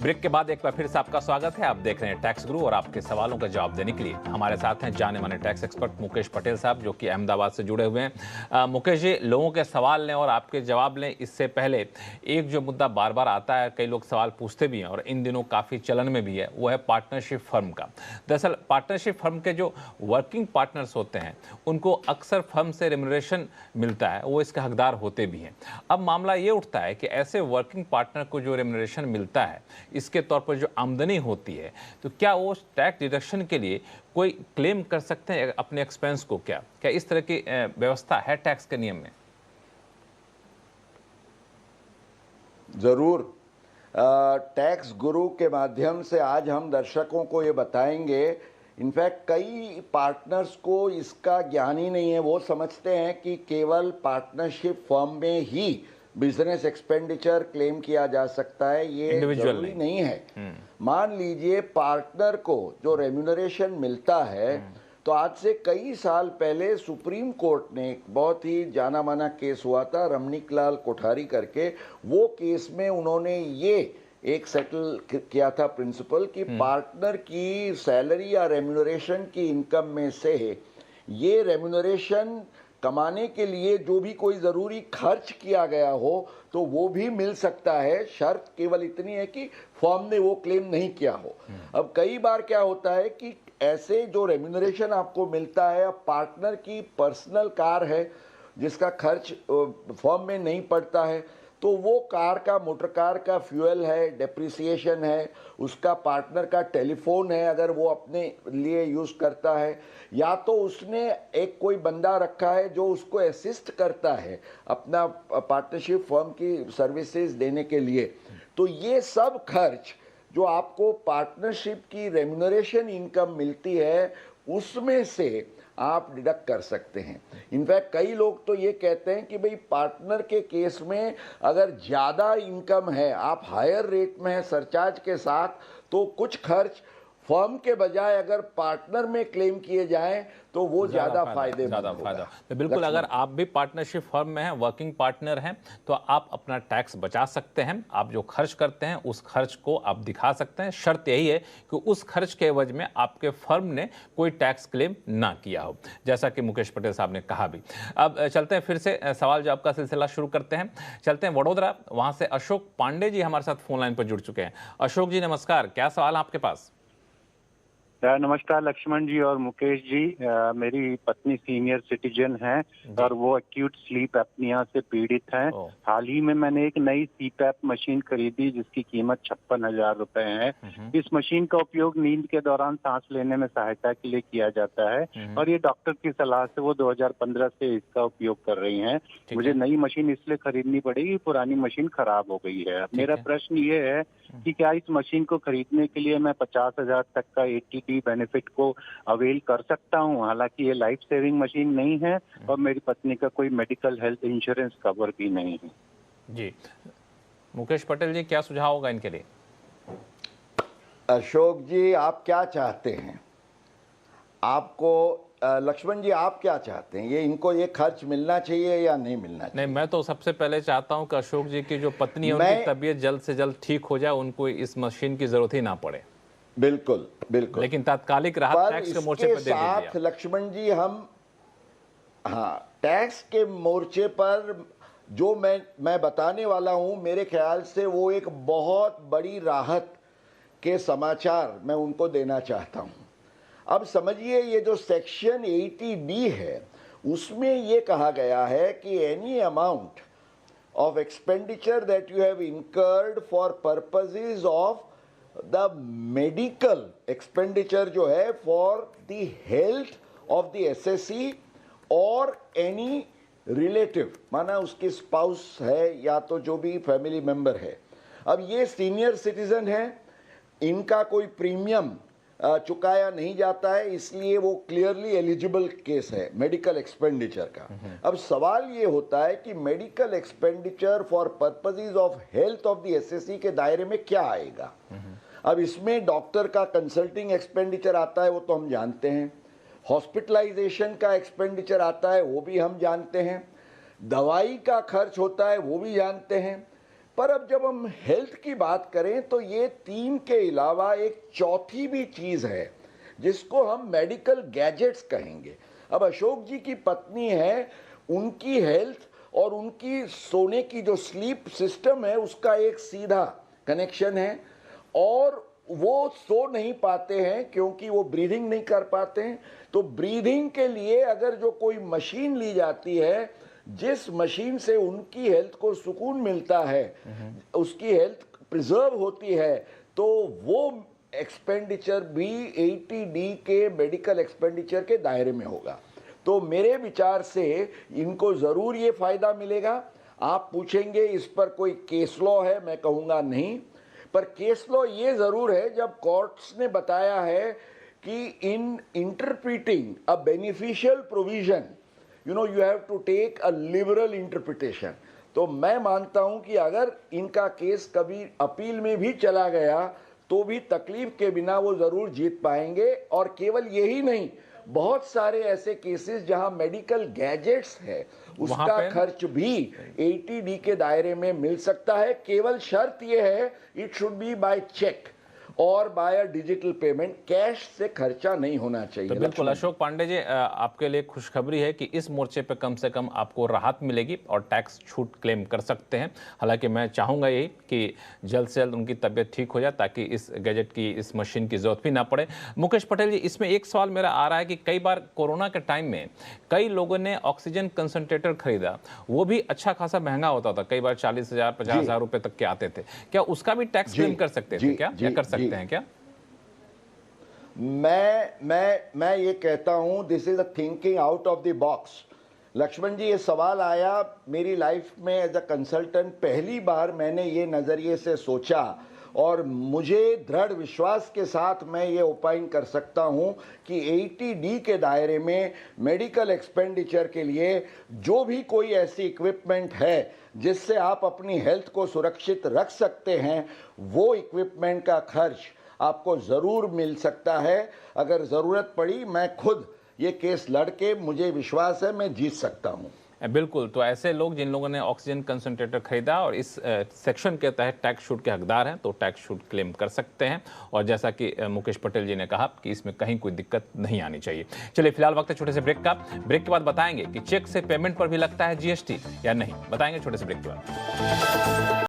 Break के बाद एक बार फिर से आपका स्वागत है। आप देख रहे हैं टैक्स गुरु और आपके सवालों का जवाब देने के लिए हमारे साथ हैं जाने माने टैक्स एक्सपर्ट मुकेश पटेल साहब, जो कि अहमदाबाद से जुड़े हुए हैं। मुकेश जी, लोगों के सवाल लें और आपके जवाब लें, इससे पहले एक जो मुद्दा बार बार आता है, कई लोग सवाल पूछते भी हैं और इन दिनों काफ़ी चलन में भी है, वो है पार्टनरशिप फर्म का। दरअसल पार्टनरशिप फर्म के जो वर्किंग पार्टनर्स होते हैं उनको अक्सर फर्म से रेम्यूनरेशन मिलता है, वो इसके हकदार होते भी हैं। अब मामला ये उठता है कि ऐसे वर्किंग पार्टनर को जो रेम्यूनरेशन मिलता है, इसके तौर पर जो आमदनी होती है, तो क्या वो टैक्स डिडक्शन के लिए कोई क्लेम कर सकते हैं अपने एक्सपेंस को? क्या इस तरह की व्यवस्था है टैक्स के नियम में? जरूर। टैक्स गुरु के माध्यम से आज हम दर्शकों को ये बताएंगे। इनफैक्ट कई पार्टनर्स को इसका ज्ञान ही नहीं है। वो समझते हैं कि केवल पार्टनरशिप फर्म में ही बिजनेस एक्सपेंडिचर क्लेम किया जा सकता है, ये जरूरी नहीं है। मान लीजिए पार्टनर को जो रेम्यूनरेशन मिलता है, तो आज से कई साल पहले सुप्रीम कोर्ट ने एक बहुत ही जाना माना केस हुआ था, रमणीक लाल कोठारी करके। वो केस में उन्होंने ये एक सेटल किया था प्रिंसिपल कि पार्टनर की सैलरी या रेम्यूनरेशन की इनकम में से ये रेम्यूनरेशन कमाने के लिए जो भी कोई ज़रूरी खर्च किया गया हो तो वो भी मिल सकता है। शर्त केवल इतनी है कि फर्म ने वो क्लेम नहीं किया हो। अब कई बार क्या होता है कि ऐसे जो रेम्यूनरेशन आपको मिलता है, अब पार्टनर की पर्सनल कार है जिसका खर्च फर्म में नहीं पड़ता है, तो वो कार का, मोटर कार का फ्यूल है, डेप्रिसिएशन है, उसका पार्टनर का टेलीफोन है अगर वो अपने लिए यूज़ करता है, या तो उसने एक कोई बंदा रखा है जो उसको असिस्ट करता है अपना पार्टनरशिप फर्म की सर्विसेज देने के लिए। तो ये सब खर्च जो आपको पार्टनरशिप की रेम्यूनरेशन इनकम मिलती है उसमें से आप डिडक्ट कर सकते हैं। इनफैक्ट कई लोग तो ये कहते हैं कि भाई पार्टनर के केस में अगर ज़्यादा इनकम है, आप हायर रेट में है सरचार्ज के साथ, तो कुछ खर्च फर्म के बजाय अगर पार्टनर में क्लेम किए जाएं तो वो ज़्यादा फायदा। तो बिल्कुल, अगर आप भी पार्टनरशिप फर्म में हैं, वर्किंग पार्टनर हैं, तो आप अपना टैक्स बचा सकते हैं। आप जो खर्च करते हैं उस खर्च को आप दिखा सकते हैं। शर्त यही है कि उस खर्च के एवज में आपके फर्म ने कोई टैक्स क्लेम ना किया हो, जैसा कि मुकेश पटेल साहब ने कहा भी। अब चलते हैं फिर से सवाल जवाब का सिलसिला शुरू करते हैं। चलते हैं वडोदरा, वहाँ से अशोक पांडे जी हमारे साथ फोन लाइन पर जुड़ चुके हैं। अशोक जी नमस्कार, क्या सवाल है आपके पास? नमस्कार लक्ष्मण जी और मुकेश जी। मेरी पत्नी सीनियर सिटीजन है और वो एक्यूट स्लीप एपनिया से पीड़ित हैं। हाल ही में मैंने एक नई सीपैप मशीन खरीदी जिसकी कीमत 56,000 रुपए है। इस मशीन का उपयोग नींद के दौरान सांस लेने में सहायता के लिए किया जाता है और ये डॉक्टर की सलाह से वो 2015 से इसका उपयोग कर रही हैं। मुझे नई मशीन इसलिए खरीदनी पड़ेगी, पुरानी मशीन खराब हो गई है। मेरा प्रश्न ये है कि क्या इस मशीन को खरीदने के लिए मैं 50,000 तक का ATP बेनिफिट को अवेल कर सकता हूं? हालांकि ये लाइफ सेविंग मशीन नहीं है और मेरी पत्नी का कोई मेडिकल हेल्थ इंश्योरेंस कवर भी नहीं है। जी मुकेश पटेल जी, क्या सुझाव होगा इनके लिए? अशोक जी, आप क्या चाहते हैं? आपको लक्ष्मण जी आप क्या चाहते हैं? ये इनको ये खर्च मिलना चाहिए या नहीं मिलना चाहिए? नहीं, मैं तो सबसे पहले चाहता हूं कि अशोक जी की जो पत्नी है उनकी तबीयत जल्द से जल्द ठीक हो जाए, उनको इस मशीन की जरूरत ही ना पड़े। बिल्कुल बिल्कुल, लेकिन तात्कालिक राहत टैक्स के मोर्चे पर दे दीजिए। लक्ष्मण जी हम टैक्स के मोर्चे पर जो मैं बताने वाला हूं, मेरे ख्याल से वो एक बहुत बड़ी राहत के समाचार मैं उनको देना चाहता हूं। अब समझिए, ये जो सेक्शन 80D है उसमें ये कहा गया है कि any amount of expenditure that you have incurred for purposes of the medical expenditure जो है for the health of the SSE और एनी रिलेटिव, माना उसके स्पाउस है या तो जो भी फैमिली मेंबर है। अब ये सीनियर सिटीजन है, इनका कोई प्रीमियम चुकाया नहीं जाता है, इसलिए वो क्लियरली एलिजिबल केस है मेडिकल एक्सपेंडिचर का। अब सवाल ये होता है कि medical expenditure for purposes of health of the SSE के दायरे में क्या आएगा? अब इसमें डॉक्टर का कंसल्टिंग एक्सपेंडिचर आता है, वो तो हम जानते हैं। हॉस्पिटलाइजेशन का एक्सपेंडिचर आता है, वो भी हम जानते हैं। दवाई का खर्च होता है, वो भी जानते हैं। पर अब जब हम हेल्थ की बात करें तो ये 3 के अलावा एक चौथी भी चीज है जिसको हम मेडिकल गैजेट्स कहेंगे। अब अशोक जी की पत्नी है, उनकी हेल्थ और उनकी सोने की जो स्लीप सिस्टम है उसका एक सीधा कनेक्शन है, और वो सो नहीं पाते हैं क्योंकि वो ब्रीदिंग नहीं कर पाते हैं। तो ब्रीदिंग के लिए अगर जो कोई मशीन ली जाती है, जिस मशीन से उनकी हेल्थ को सुकून मिलता है, उसकी हेल्थ प्रिजर्व होती है, तो वो एक्सपेंडिचर भी 80D के मेडिकल एक्सपेंडिचर के दायरे में होगा। तो मेरे विचार से इनको ज़रूर ये फ़ायदा मिलेगा। आप पूछेंगे इस पर कोई केस लॉ है, मैं कहूँगा नहीं, पर केस लॉ ये ज़रूर है जब कोर्ट्स ने बताया है कि in interpreting a beneficial provision you have to take a liberal interpretation। तो मैं मानता हूं कि अगर इनका केस कभी अपील में भी चला गया तो भी तकलीफ के बिना वो जरूर जीत पाएंगे। और केवल यही नहीं, बहुत सारे ऐसे केसेस जहां मेडिकल गैजेट्स है उसका खर्च भी 80D के दायरे में मिल सकता है। केवल शर्त यह है it should be by cheque और बाय डिजिटल पेमेंट, कैश से खर्चा नहीं होना चाहिए। तो बिल्कुल अशोक पांडे जी, आपके लिए खुशखबरी है कि इस मोर्चे पे कम से कम आपको राहत मिलेगी और टैक्स छूट क्लेम कर सकते हैं। हालांकि मैं चाहूंगा यही कि जल्द से जल्द उनकी तबीयत ठीक हो जाए ताकि इस गैजेट की, इस मशीन की जरूरत भी ना पड़े। मुकेश पटेल जी, इसमें एक सवाल मेरा आ रहा है कि कई बार कोरोना के टाइम में कई लोगों ने ऑक्सीजन कंसंट्रेटर खरीदा, वो भी अच्छा खासा महंगा होता था, कई बार 40,000 50,000 रुपए तक के आते थे। क्या उसका भी टैक्स क्लेम कर सकते थे क्या, या कर सकते हैं क्या? मैं ये कहता हूं, this is a thinking out of the box. Lakshman ji, ये सवाल आया मेरी लाइफ में एज अ कंसल्टेंट, पहली बार मैंने ये नजरिए से सोचा और मुझे दृढ़ विश्वास के साथ मैं ये ओपाइन कर सकता हूं कि 80D के दायरे में मेडिकल एक्सपेंडिचर के लिए जो भी कोई ऐसी इक्विपमेंट है जिससे आप अपनी हेल्थ को सुरक्षित रख सकते हैं, वो इक्विपमेंट का खर्च आपको ज़रूर मिल सकता है। अगर ज़रूरत पड़ी मैं खुद ये केस लड़के, मुझे विश्वास है मैं जीत सकता हूँ। बिल्कुल, तो ऐसे लोग जिन लोगों ने ऑक्सीजन कंसंट्रेटर खरीदा और इस सेक्शन के तहत टैक्स छूट के हकदार हैं, तो टैक्स छूट क्लेम कर सकते हैं। और जैसा कि मुकेश पटेल जी ने कहा कि इसमें कहीं कोई दिक्कत नहीं आनी चाहिए। चलिए फिलहाल वक्त है छोटे से ब्रेक का। ब्रेक के बाद बताएंगे कि चेक से पेमेंट पर भी लगता है GST या नहीं, बताएंगे छोटे से ब्रेक के बाद।